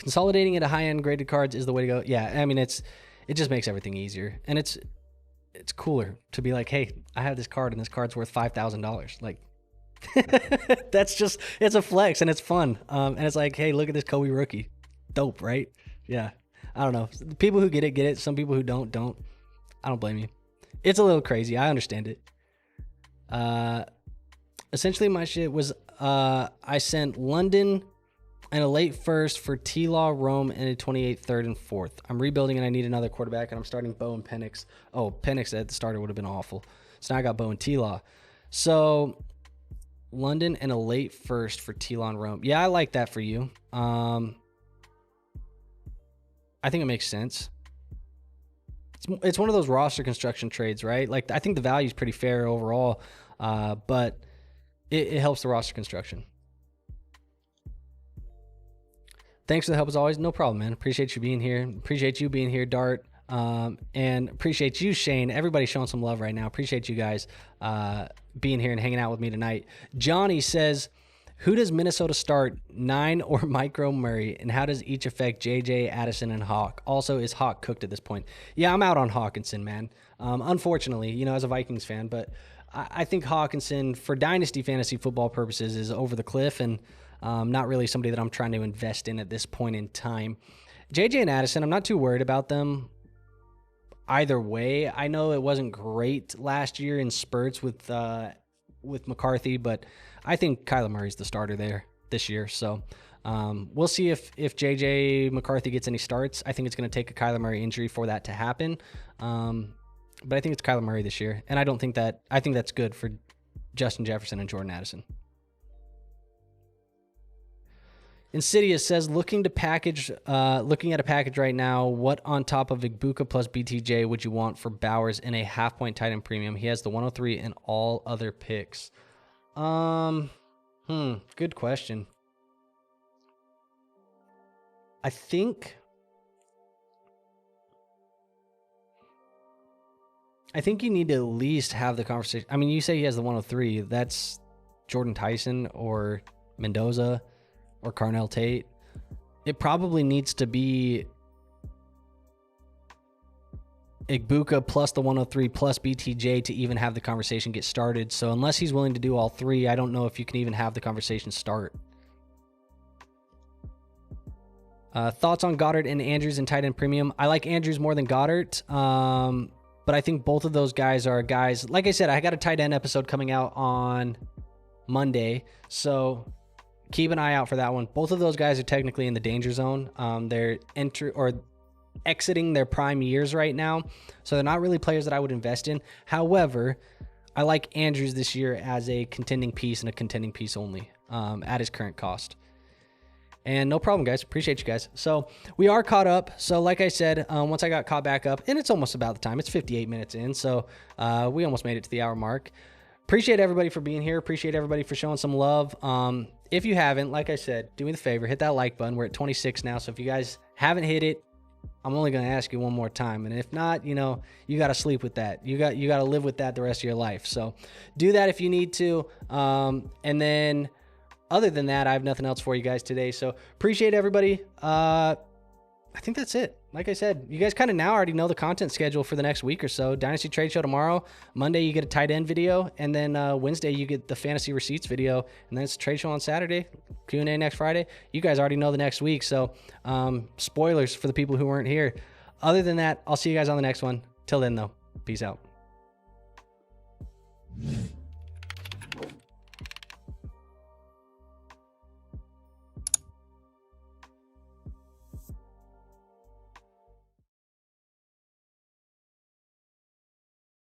Consolidating into high-end graded cards is the way to go. Yeah, I mean, it just makes everything easier. And it's cooler to be like, hey, I have this card and this card's worth $5,000. Like, it's a flex and it's fun. And it's like, hey, look at this Kobe rookie. Dope, right? Yeah. I don't know. The people who get it. Some people who don't. I don't blame you. It's a little crazy. I understand it. Essentially my shit was, I sent London and a late first for T-Law, Rome, and a 28th, 3rd, and 4th. I'm rebuilding and I need another quarterback, and I'm starting Bo and Penix. Oh, Penix at the starter would have been awful. So now I got Bo and T-Law. So London and a late first for T-Law and Rome. Yeah, I like that for you. I think it makes sense. It's one of those roster construction trades, right? Like, I think the value is pretty fair overall, but it helps the roster construction. Thanks for the help as always. No problem, man. Appreciate you being here. Appreciate you being here, Dart. And appreciate you, Shane. Everybody showing some love right now. Appreciate you guys being here and hanging out with me tonight. Johnny says, who does Minnesota start, 9 or Micro Murray? And how does each affect JJ, Addison, and Hawk? Also, is Hawk cooked at this point? Yeah, I'm out on Hawkinson, man. Unfortunately, as a Vikings fan. But I think Hawkinson, for Dynasty fantasy football purposes, is over the cliff and not really somebody that I'm trying to invest in at this point in time. JJ and Addison, I'm not too worried about them either way. I know it wasn't great last year in spurts with McCarthy, but I think Kyler Murray's the starter there this year. So we'll see if JJ McCarthy gets any starts. I think it's going to take a Kyler Murray injury for that to happen. But I think it's Kyler Murray this year. And I think that's good for Justin Jefferson and Jordan Addison. Insidious says, looking at a package right now, what on top of Igbuka plus BTJ would you want for Bowers in a half-point tight end premium? He has the 103 and all other picks. Good question. I think you need to at least have the conversation. I mean, you say he has the 103. That's Jordan Tyson or Mendoza or Carnell Tate. It probably needs to be Igbuka plus the 103 plus BTJ to even have the conversation get started. So unless he's willing to do all three, I don't know if you can even have the conversation start. Thoughts on Goddard and Andrews in tight end premium? I like Andrews more than Goddard, but I think both of those guys are guys. Like I said, I got a tight end episode coming out on Monday, so keep an eye out for that one. Both of those guys are technically in the danger zone. They're exiting their prime years right now, so they're not really players that I would invest in. However, I like Andrews this year as a contending piece and a contending piece only at his current cost. And no problem, guys. Appreciate you guys. So we are caught up. So like I said, once I got caught back up, and it's almost about the time. It's 58 minutes in, so we almost made it to the hour mark. Appreciate everybody for being here. Appreciate everybody for showing some love. If you haven't, like I said, do me the favor, hit that like button. We're at 26 now, so if you guys haven't hit it, I'm only going to ask you one more time. And if not, you got to sleep with that. You got to live with that the rest of your life. So do that if you need to. And then other than that, I have nothing else for you guys today. So appreciate everybody. I think that's it. Like I said, you guys kind of now already know the content schedule for the next week or so. Dynasty Trade Show tomorrow. Monday, you get a tight end video. And then Wednesday, you get the Fantasy Receipts video. And then it's a trade show on Saturday. Q&A next Friday. You guys already know the next week. So spoilers for the people who weren't here. Other than that, I'll see you guys on the next one. Till then, though, peace out.